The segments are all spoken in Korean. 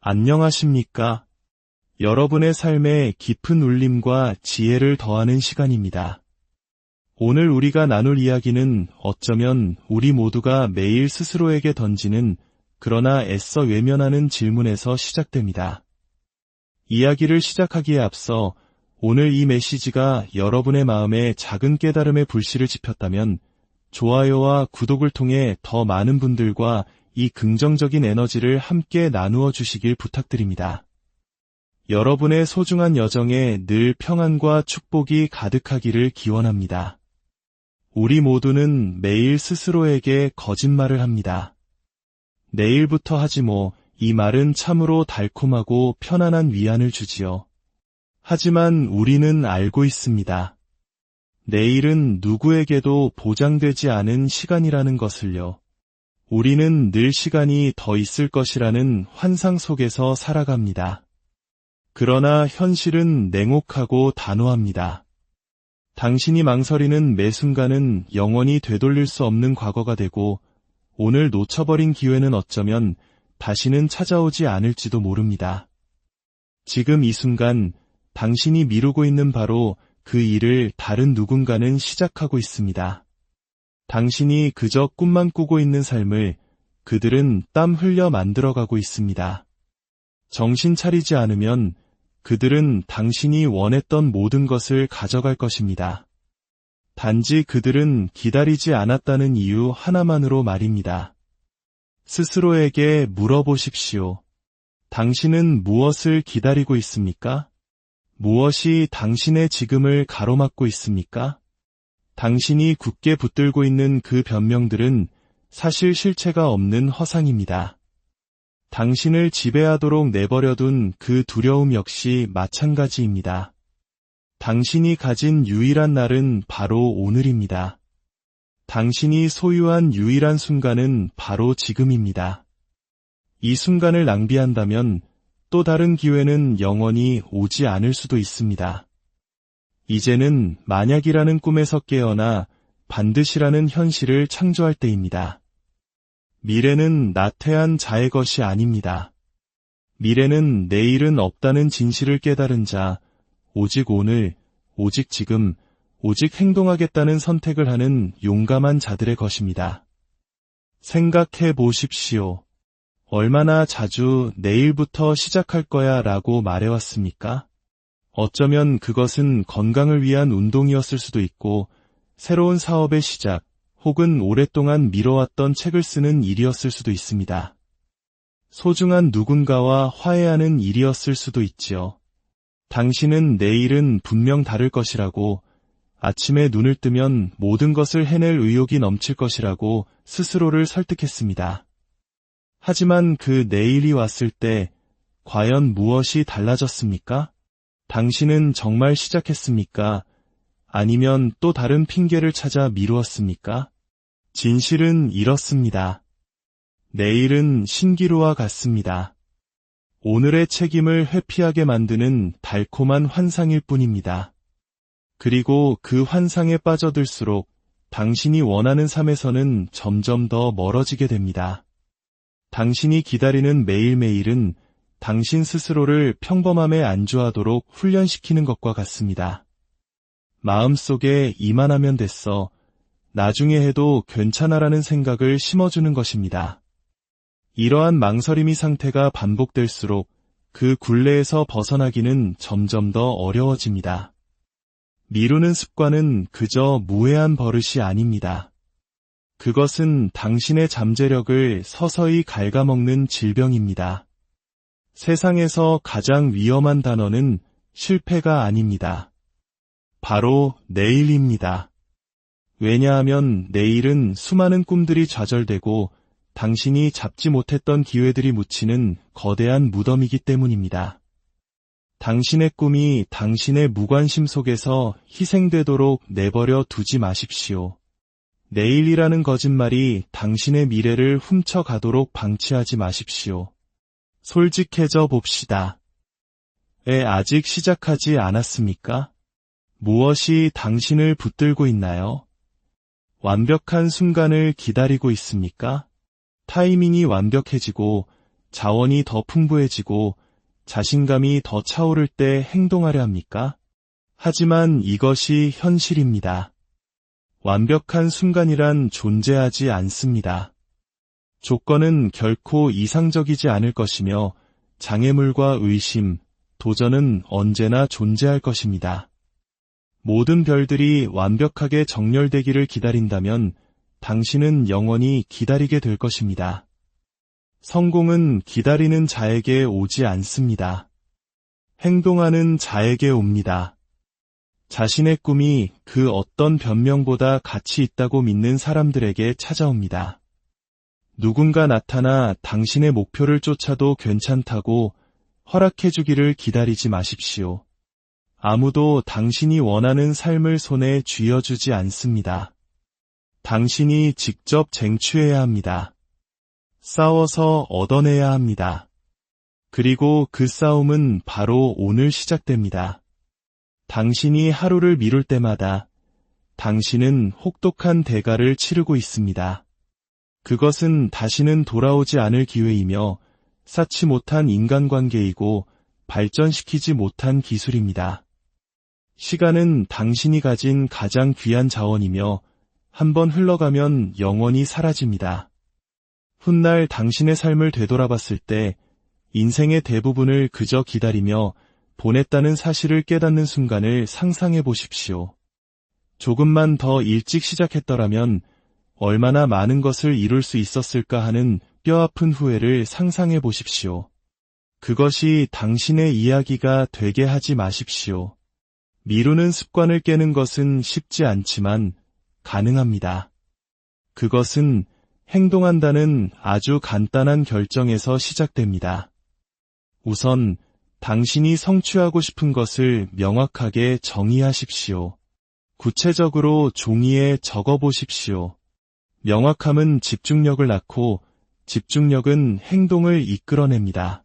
안녕하십니까? 여러분의 삶에 깊은 울림과 지혜를 더하는 시간입니다. 오늘 우리가 나눌 이야기는 어쩌면 우리 모두가 매일 스스로에게 던지는 그러나 애써 외면하는 질문에서 시작됩니다. 이야기를 시작하기에 앞서 오늘 이 메시지가 여러분의 마음에 작은 깨달음의 불씨를 지폈다면 좋아요와 구독을 통해 더 많은 분들과 이 긍정적인 에너지를 함께 나누어 주시길 부탁드립니다. 여러분의 소중한 여정에 늘 평안과 축복이 가득하기를 기원합니다. 우리 모두는 매일 스스로에게 거짓말을 합니다. 내일부터 하지 뭐, 이 말은 참으로 달콤하고 편안한 위안을 주지요. 하지만 우리는 알고 있습니다. 내일은 누구에게도 보장되지 않은 시간이라는 것을요. 우리는 늘 시간이 더 있을 것이라는 환상 속에서 살아갑니다. 그러나 현실은 냉혹하고 단호합니다. 당신이 망설이는 매 순간은 영원히 되돌릴 수 없는 과거가 되고 오늘 놓쳐버린 기회는 어쩌면 다시는 찾아오지 않을지도 모릅니다. 지금 이 순간 당신이 미루고 있는 바로 그 일을 다른 누군가는 시작하고 있습니다. 당신이 그저 꿈만 꾸고 있는 삶을 그들은 땀 흘려 만들어가고 있습니다. 정신 차리지 않으면 그들은 당신이 원했던 모든 것을 가져갈 것입니다. 단지 그들은 기다리지 않았다는 이유 하나만으로 말입니다. 스스로에게 물어보십시오. 당신은 무엇을 기다리고 있습니까? 무엇이 당신의 지금을 가로막고 있습니까? 당신이 굳게 붙들고 있는 그 변명들은 사실 실체가 없는 허상입니다. 당신을 지배하도록 내버려둔 그 두려움 역시 마찬가지입니다. 당신이 가진 유일한 날은 바로 오늘입니다. 당신이 소유한 유일한 순간은 바로 지금입니다. 이 순간을 낭비한다면 또 다른 기회는 영원히 오지 않을 수도 있습니다. 이제는 만약이라는 꿈에서 깨어나 반드시라는 현실을 창조할 때입니다. 미래는 나태한 자의 것이 아닙니다. 미래는 내일은 없다는 진실을 깨달은 자, 오직 오늘, 오직 지금, 오직 행동하겠다는 선택을 하는 용감한 자들의 것입니다. 생각해 보십시오. 얼마나 자주 내일부터 시작할 거야 라고 말해왔습니까? 어쩌면 그것은 건강을 위한 운동이었을 수도 있고 새로운 사업의 시작 혹은 오랫동안 미뤄왔던 책을 쓰는 일이었을 수도 있습니다. 소중한 누군가와 화해하는 일이었을 수도 있지요. 당신은 내일은 분명 다를 것이라고 아침에 눈을 뜨면 모든 것을 해낼 의욕이 넘칠 것이라고 스스로를 설득했습니다. 하지만 그 내일이 왔을 때 과연 무엇이 달라졌습니까? 당신은 정말 시작했습니까? 아니면 또 다른 핑계를 찾아 미루었습니까? 진실은 이렇습니다. 내일은 신기루와 같습니다. 오늘의 책임을 회피하게 만드는 달콤한 환상일 뿐입니다. 그리고 그 환상에 빠져들수록 당신이 원하는 삶에서는 점점 더 멀어지게 됩니다. 당신이 기다리는 매일매일은 당신 스스로를 평범함에 안주하도록 훈련시키는 것과 같습니다. 마음속에 이만하면 됐어. 나중에 해도 괜찮아라는 생각을 심어주는 것입니다. 이러한 망설임의 상태가 반복될수록 그 굴레에서 벗어나기는 점점 더 어려워집니다. 미루는 습관은 그저 무해한 버릇이 아닙니다. 그것은 당신의 잠재력을 서서히 갉아먹는 질병입니다. 세상에서 가장 위험한 단어는 실패가 아닙니다. 바로 내일입니다. 왜냐하면 내일은 수많은 꿈들이 좌절되고 당신이 잡지 못했던 기회들이 묻히는 거대한 무덤이기 때문입니다. 당신의 꿈이 당신의 무관심 속에서 희생되도록 내버려 두지 마십시오. 내일이라는 거짓말이 당신의 미래를 훔쳐가도록 방치하지 마십시오. 솔직해져 봅시다. 아직 시작하지 않았습니까? 무엇이 당신을 붙들고 있나요? 완벽한 순간을 기다리고 있습니까? 타이밍이 완벽해지고 자원이 더 풍부해지고 자신감이 더 차오를 때 행동하려 합니까? 하지만 이것이 현실입니다. 완벽한 순간이란 존재하지 않습니다. 조건은 결코 이상적이지 않을 것이며 장애물과 의심, 도전은 언제나 존재할 것입니다. 모든 별들이 완벽하게 정렬되기를 기다린다면 당신은 영원히 기다리게 될 것입니다. 성공은 기다리는 자에게 오지 않습니다. 행동하는 자에게 옵니다. 자신의 꿈이 그 어떤 변명보다 가치 있다고 믿는 사람들에게 찾아옵니다. 누군가 나타나 당신의 목표를 쫓아도 괜찮다고 허락해주기를 기다리지 마십시오. 아무도 당신이 원하는 삶을 손에 쥐어주지 않습니다. 당신이 직접 쟁취해야 합니다. 싸워서 얻어내야 합니다. 그리고 그 싸움은 바로 오늘 시작됩니다. 당신이 하루를 미룰 때마다 당신은 혹독한 대가를 치르고 있습니다. 그것은 다시는 돌아오지 않을 기회이며 쌓지 못한 인간관계이고 발전시키지 못한 기술입니다. 시간은 당신이 가진 가장 귀한 자원이며 한번 흘러가면 영원히 사라집니다. 훗날 당신의 삶을 되돌아봤을 때 인생의 대부분을 그저 기다리며 보냈다는 사실을 깨닫는 순간을 상상해 보십시오. 조금만 더 일찍 시작했더라면 얼마나 많은 것을 이룰 수 있었을까 하는 뼈아픈 후회를 상상해 보십시오. 그것이 당신의 이야기가 되게 하지 마십시오. 미루는 습관을 깨는 것은 쉽지 않지만 가능합니다. 그것은 행동한다는 아주 간단한 결정에서 시작됩니다. 우선 당신이 성취하고 싶은 것을 명확하게 정의하십시오. 구체적으로 종이에 적어보십시오. 명확함은 집중력을 낳고 집중력은 행동을 이끌어냅니다.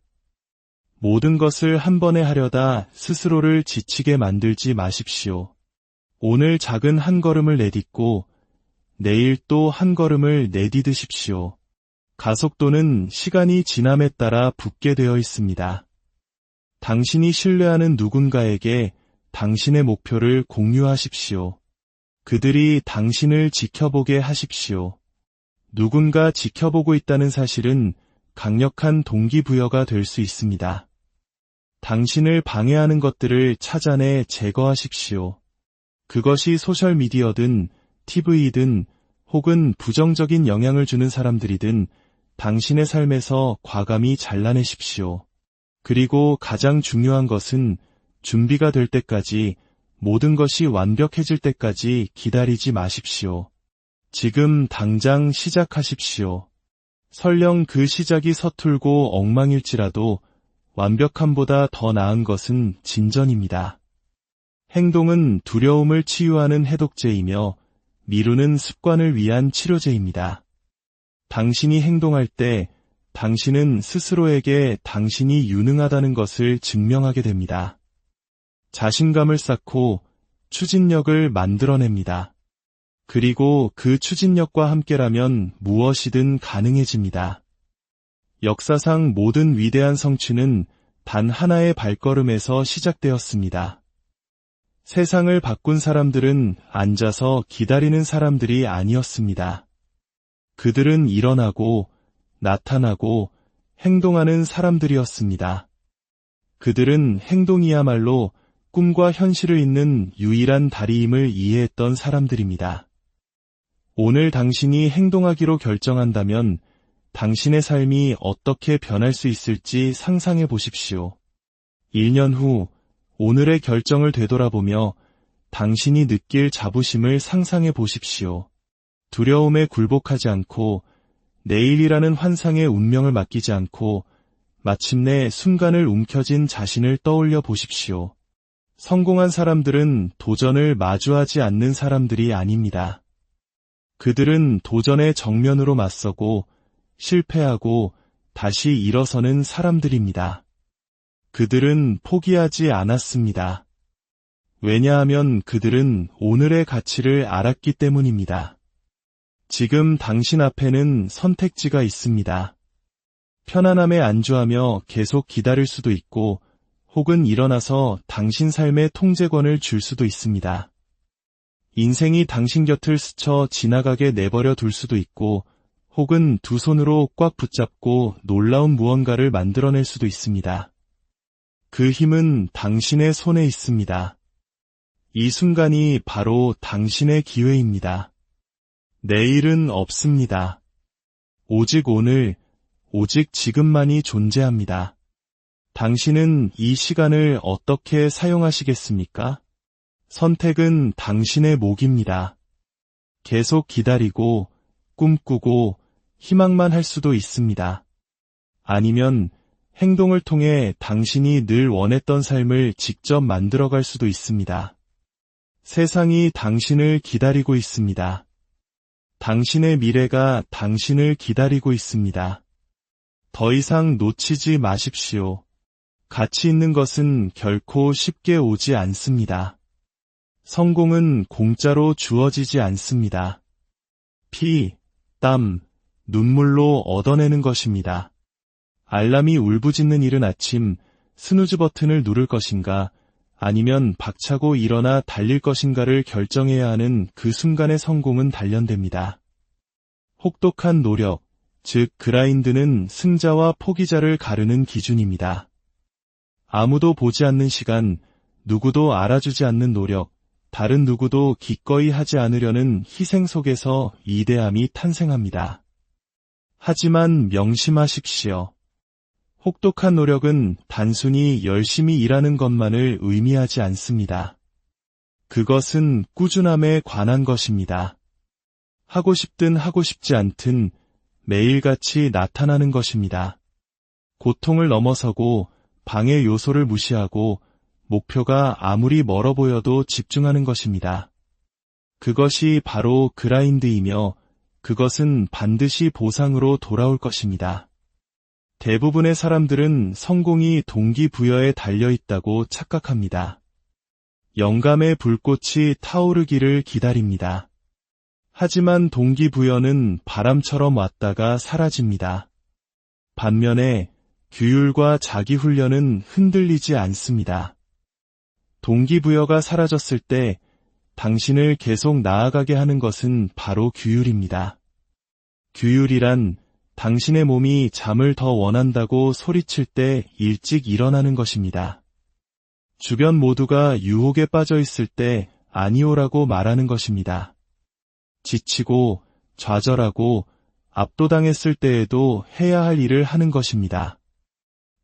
모든 것을 한 번에 하려다 스스로를 지치게 만들지 마십시오. 오늘 작은 한 걸음을 내딛고 내일 또 한 걸음을 내디드십시오. 가속도는 시간이 지남에 따라 붙게 되어 있습니다. 당신이 신뢰하는 누군가에게 당신의 목표를 공유하십시오. 그들이 당신을 지켜보게 하십시오. 누군가 지켜보고 있다는 사실은 강력한 동기부여가 될 수 있습니다. 당신을 방해하는 것들을 찾아내 제거하십시오. 그것이 소셜미디어든 TV든 혹은 부정적인 영향을 주는 사람들이든 당신의 삶에서 과감히 잘라내십시오. 그리고 가장 중요한 것은 준비가 될 때까지, 모든 것이 완벽해질 때까지 기다리지 마십시오. 지금 당장 시작하십시오. 설령 그 시작이 서툴고 엉망일지라도 완벽함보다 더 나은 것은 진전입니다. 행동은 두려움을 치유하는 해독제이며 미루는 습관을 위한 치료제입니다. 당신이 행동할 때 당신은 스스로에게 당신이 유능하다는 것을 증명하게 됩니다. 자신감을 쌓고 추진력을 만들어냅니다. 그리고 그 추진력과 함께라면 무엇이든 가능해집니다. 역사상 모든 위대한 성취는 단 하나의 발걸음에서 시작되었습니다. 세상을 바꾼 사람들은 앉아서 기다리는 사람들이 아니었습니다. 그들은 일어나고 나타나고 행동하는 사람들이었습니다. 그들은 행동이야말로 꿈과 현실을 잇는 유일한 다리임을 이해했던 사람들입니다. 오늘 당신이 행동하기로 결정한다면 당신의 삶이 어떻게 변할 수 있을지 상상해 보십시오. 1년 후 오늘의 결정을 되돌아보며 당신이 느낄 자부심을 상상해 보십시오. 두려움에 굴복하지 않고 내일이라는 환상의 운명을 맡기지 않고 마침내 순간을 움켜쥔 자신을 떠올려 보십시오. 성공한 사람들은 도전을 마주하지 않는 사람들이 아닙니다. 그들은 도전에 정면으로 맞서고 실패하고 다시 일어서는 사람들입니다. 그들은 포기하지 않았습니다. 왜냐하면 그들은 오늘의 가치를 알았기 때문입니다. 지금 당신 앞에는 선택지가 있습니다. 편안함에 안주하며 계속 기다릴 수도 있고, 혹은 일어나서 당신 삶의 통제권을 줄 수도 있습니다. 인생이 당신 곁을 스쳐 지나가게 내버려 둘 수도 있고, 혹은 두 손으로 꽉 붙잡고 놀라운 무언가를 만들어낼 수도 있습니다. 그 힘은 당신의 손에 있습니다. 이 순간이 바로 당신의 기회입니다. 내일은 없습니다. 오직 오늘, 오직 지금만이 존재합니다. 당신은 이 시간을 어떻게 사용하시겠습니까? 선택은 당신의 몫입니다. 계속 기다리고, 꿈꾸고, 희망만 할 수도 있습니다. 아니면 행동을 통해 당신이 늘 원했던 삶을 직접 만들어갈 수도 있습니다. 세상이 당신을 기다리고 있습니다. 당신의 미래가 당신을 기다리고 있습니다. 더 이상 놓치지 마십시오. 가치 있는 것은 결코 쉽게 오지 않습니다. 성공은 공짜로 주어지지 않습니다. 피, 땀, 눈물로 얻어내는 것입니다. 알람이 울부짖는 이른 아침, 스누즈 버튼을 누를 것인가, 아니면 박차고 일어나 달릴 것인가를 결정해야 하는 그 순간의 성공은 단련됩니다. 혹독한 노력, 즉 그라인드는 승자와 포기자를 가르는 기준입니다. 아무도 보지 않는 시간, 누구도 알아주지 않는 노력, 다른 누구도 기꺼이 하지 않으려는 희생 속에서 위대함이 탄생합니다. 하지만 명심하십시오. 혹독한 노력은 단순히 열심히 일하는 것만을 의미하지 않습니다. 그것은 꾸준함에 관한 것입니다. 하고 싶든 하고 싶지 않든 매일같이 나타나는 것입니다. 고통을 넘어서고 방해 요소를 무시하고 목표가 아무리 멀어 보여도 집중하는 것입니다. 그것이 바로 그라인드이며 그것은 반드시 보상으로 돌아올 것입니다. 대부분의 사람들은 성공이 동기부여에 달려있다고 착각합니다. 영감의 불꽃이 타오르기를 기다립니다. 하지만 동기부여는 바람처럼 왔다가 사라집니다. 반면에 규율과 자기훈련은 흔들리지 않습니다. 동기부여가 사라졌을 때 당신을 계속 나아가게 하는 것은 바로 규율입니다. 규율이란 당신의 몸이 잠을 더 원한다고 소리칠 때 일찍 일어나는 것입니다. 주변 모두가 유혹에 빠져 있을 때 아니오라고 말하는 것입니다. 지치고 좌절하고 압도당했을 때에도 해야 할 일을 하는 것입니다.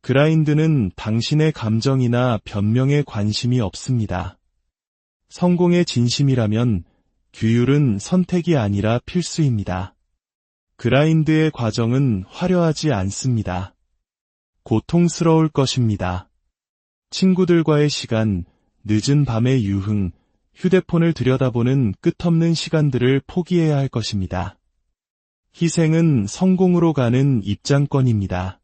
그라인드는 당신의 감정이나 변명에 관심이 없습니다. 성공의 진심이라면 규율은 선택이 아니라 필수입니다. 그라인드의 과정은 화려하지 않습니다. 고통스러울 것입니다. 친구들과의 시간, 늦은 밤의 유흥, 휴대폰을 들여다보는 끝없는 시간들을 포기해야 할 것입니다. 희생은 성공으로 가는 입장권입니다.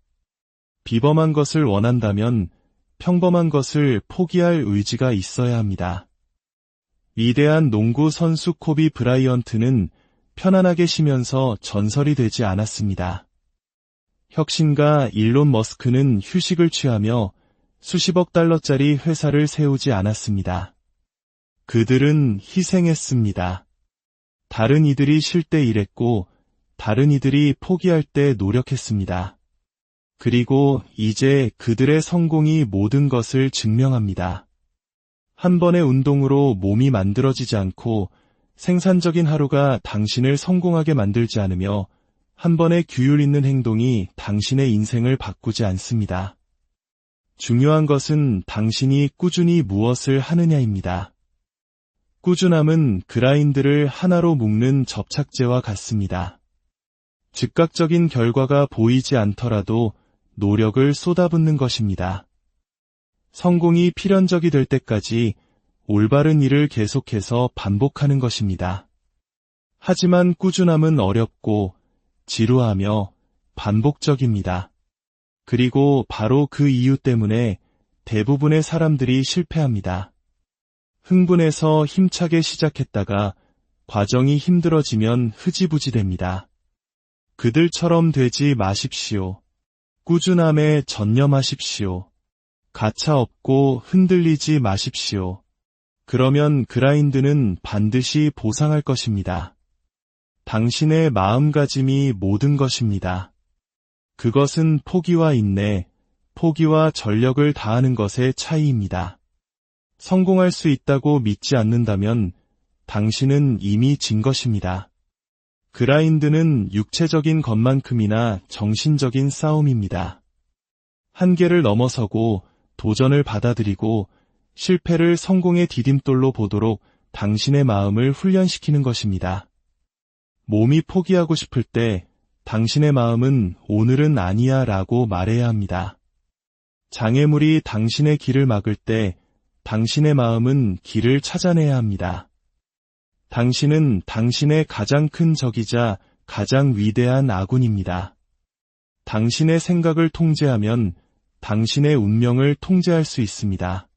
비범한 것을 원한다면 평범한 것을 포기할 의지가 있어야 합니다. 위대한 농구 선수 코비 브라이언트는 편안하게 쉬면서 전설이 되지 않았습니다. 혁신가 일론 머스크는 휴식을 취하며 수십억 달러짜리 회사를 세우지 않았습니다. 그들은 희생했습니다. 다른 이들이 쉴 때 일했고 다른 이들이 포기할 때 노력했습니다. 그리고 이제 그들의 성공이 모든 것을 증명합니다. 한 번의 운동으로 몸이 만들어지지 않고 생산적인 하루가 당신을 성공하게 만들지 않으며 한 번의 규율 있는 행동이 당신의 인생을 바꾸지 않습니다. 중요한 것은 당신이 꾸준히 무엇을 하느냐입니다. 꾸준함은 그라인드를 하나로 묶는 접착제와 같습니다. 즉각적인 결과가 보이지 않더라도 노력을 쏟아붓는 것입니다. 성공이 필연적이 될 때까지 올바른 일을 계속해서 반복하는 것입니다. 하지만 꾸준함은 어렵고 지루하며 반복적입니다. 그리고 바로 그 이유 때문에 대부분의 사람들이 실패합니다. 흥분해서 힘차게 시작했다가 과정이 힘들어지면 흐지부지 됩니다. 그들처럼 되지 마십시오. 꾸준함에 전념하십시오. 가차없고 흔들리지 마십시오. 그러면 그라인드는 반드시 보상할 것입니다. 당신의 마음가짐이 모든 것입니다. 그것은 포기와 인내, 포기와 전력을 다하는 것의 차이입니다. 성공할 수 있다고 믿지 않는다면 당신은 이미 진 것입니다. 그라인드는 육체적인 것만큼이나 정신적인 싸움입니다. 한계를 넘어서고 도전을 받아들이고 실패를 성공의 디딤돌로 보도록 당신의 마음을 훈련시키는 것입니다. 몸이 포기하고 싶을 때 당신의 마음은 오늘은 아니야 라고 말해야 합니다. 장애물이 당신의 길을 막을 때 당신의 마음은 길을 찾아내야 합니다. 당신은 당신의 가장 큰 적이자 가장 위대한 아군입니다. 당신의 생각을 통제하면 당신의 운명을 통제할 수 있습니다.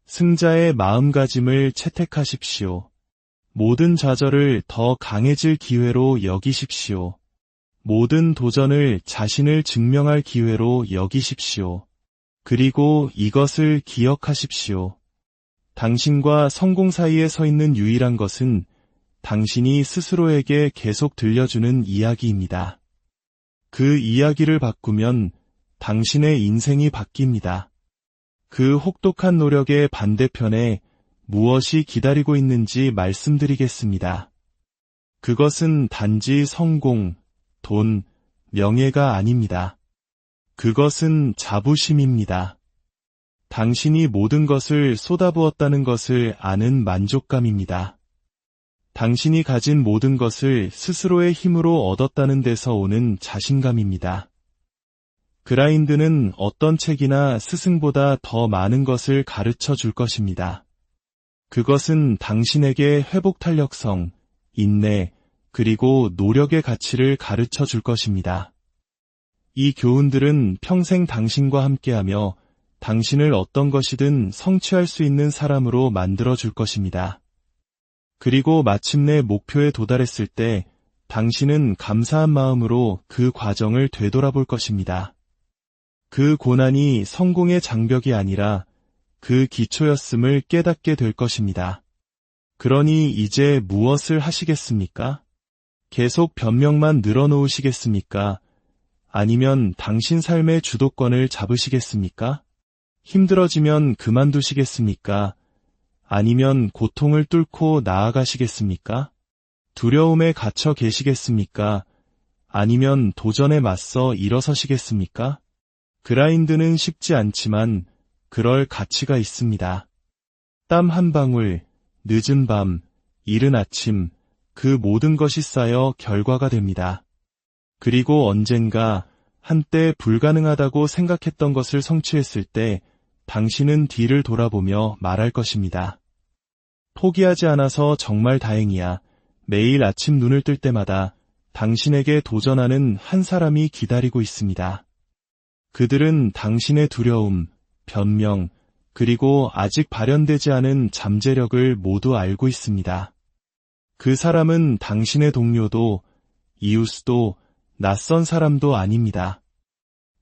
승자의 마음가짐을 채택하십시오. 모든 좌절을 더 강해질 기회로 여기십시오. 모든 도전을 자신을 증명할 기회로 여기십시오. 그리고 이것을 기억하십시오. 당신과 성공 사이에 서 있는 유일한 것은 당신이 스스로에게 계속 들려주는 이야기입니다. 그 이야기를 바꾸면 당신의 인생이 바뀝니다. 그 혹독한 노력의 반대편에 무엇이 기다리고 있는지 말씀드리겠습니다. 그것은 단지 성공, 돈, 명예가 아닙니다. 그것은 자부심입니다. 당신이 모든 것을 쏟아부었다는 것을 아는 만족감입니다. 당신이 가진 모든 것을 스스로의 힘으로 얻었다는 데서 오는 자신감입니다. 그라인드는 어떤 책이나 스승보다 더 많은 것을 가르쳐 줄 것입니다. 그것은 당신에게 회복 탄력성, 인내, 그리고 노력의 가치를 가르쳐 줄 것입니다. 이 교훈들은 평생 당신과 함께하며 당신을 어떤 것이든 성취할 수 있는 사람으로 만들어 줄 것입니다. 그리고 마침내 목표에 도달했을 때 당신은 감사한 마음으로 그 과정을 되돌아볼 것입니다. 그 고난이 성공의 장벽이 아니라 그 기초였음을 깨닫게 될 것입니다. 그러니 이제 무엇을 하시겠습니까? 계속 변명만 늘어놓으시겠습니까? 아니면 당신 삶의 주도권을 잡으시겠습니까? 힘들어지면 그만두시겠습니까? 아니면 고통을 뚫고 나아가시겠습니까? 두려움에 갇혀 계시겠습니까? 아니면 도전에 맞서 일어서시겠습니까? 그라인드는 쉽지 않지만 그럴 가치가 있습니다. 땀 한 방울, 늦은 밤, 이른 아침, 그 모든 것이 쌓여 결과가 됩니다. 그리고 언젠가 한때 불가능하다고 생각했던 것을 성취했을 때 당신은 뒤를 돌아보며 말할 것입니다. 포기하지 않아서 정말 다행이야. 매일 아침 눈을 뜰 때마다 당신에게 도전하는 한 사람이 기다리고 있습니다. 그들은 당신의 두려움, 변명, 그리고 아직 발현되지 않은 잠재력을 모두 알고 있습니다. 그 사람은 당신의 동료도, 이웃도, 낯선 사람도 아닙니다.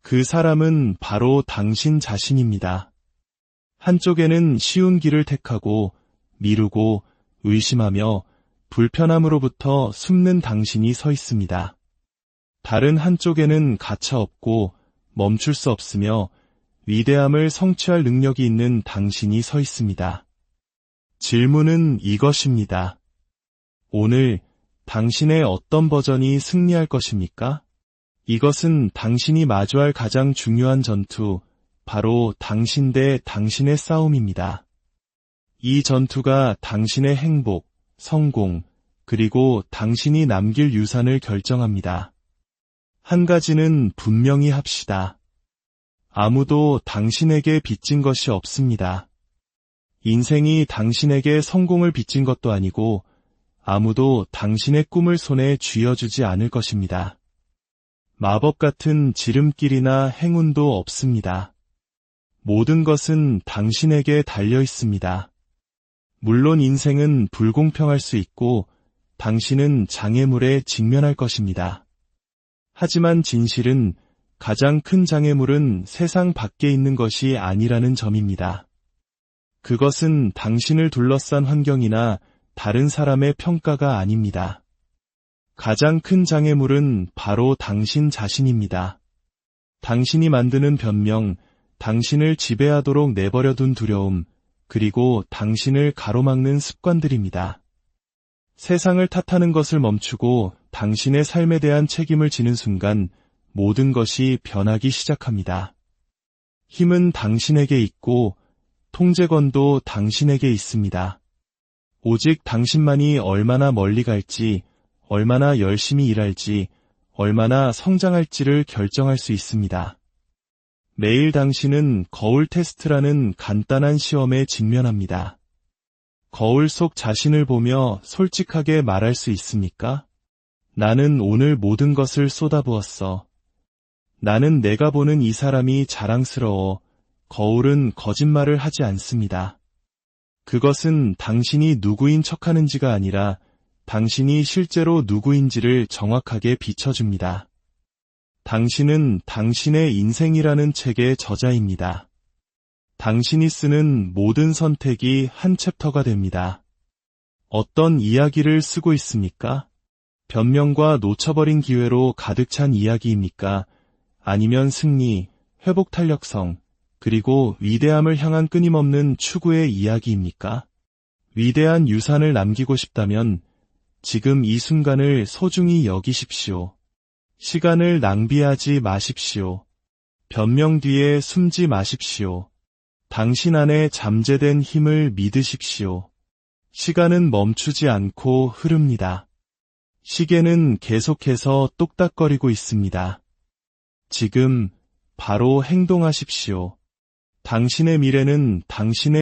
그 사람은 바로 당신 자신입니다. 한쪽에는 쉬운 길을 택하고 미루고 의심하며 불편함으로부터 숨는 당신이 서 있습니다. 다른 한쪽에는 가차없고 멈출 수 없으며 위대함을 성취할 능력이 있는 당신이 서 있습니다. 질문은 이것입니다. 오늘 당신의 어떤 버전이 승리할 것입니까? 이것은 당신이 마주할 가장 중요한 전투, 바로 당신 대 당신의 싸움입니다. 이 전투가 당신의 행복, 성공, 그리고 당신이 남길 유산을 결정합니다. 한 가지는 분명히 합시다. 아무도 당신에게 빚진 것이 없습니다. 인생이 당신에게 성공을 빚진 것도 아니고 아무도 당신의 꿈을 손에 쥐어주지 않을 것입니다. 마법 같은 지름길이나 행운도 없습니다. 모든 것은 당신에게 달려 있습니다. 물론 인생은 불공평할 수 있고 당신은 장애물에 직면할 것입니다. 하지만 진실은 가장 큰 장애물은 세상 밖에 있는 것이 아니라는 점입니다. 그것은 당신을 둘러싼 환경이나 다른 사람의 평가가 아닙니다. 가장 큰 장애물은 바로 당신 자신입니다. 당신이 만드는 변명, 당신을 지배하도록 내버려둔 두려움, 그리고 당신을 가로막는 습관들입니다. 세상을 탓하는 것을 멈추고 당신의 삶에 대한 책임을 지는 순간 모든 것이 변하기 시작합니다. 힘은 당신에게 있고 통제권도 당신에게 있습니다. 오직 당신만이 얼마나 멀리 갈지, 얼마나 열심히 일할지, 얼마나 성장할지를 결정할 수 있습니다. 매일 당신은 거울 테스트라는 간단한 시험에 직면합니다. 거울 속 자신을 보며 솔직하게 말할 수 있습니까? 나는 오늘 모든 것을 쏟아부었어. 나는 내가 보는 이 사람이 자랑스러워. 거울은 거짓말을 하지 않습니다. 그것은 당신이 누구인 척하는지가 아니라 당신이 실제로 누구인지를 정확하게 비춰줍니다. 당신은 당신의 인생이라는 책의 저자입니다. 당신이 쓰는 모든 선택이 한 챕터가 됩니다. 어떤 이야기를 쓰고 있습니까? 변명과 놓쳐버린 기회로 가득 찬 이야기입니까? 아니면 승리, 회복 탄력성, 그리고 위대함을 향한 끊임없는 추구의 이야기입니까? 위대한 유산을 남기고 싶다면 지금 이 순간을 소중히 여기십시오. 시간을 낭비하지 마십시오. 변명 뒤에 숨지 마십시오. 당신 안에 잠재된 힘을 믿으십시오. 시간은 멈추지 않고 흐릅니다. 시계는 계속해서 똑딱거리고 있습니다. 지금 바로 행동하십시오. 당신의 미래는 당신의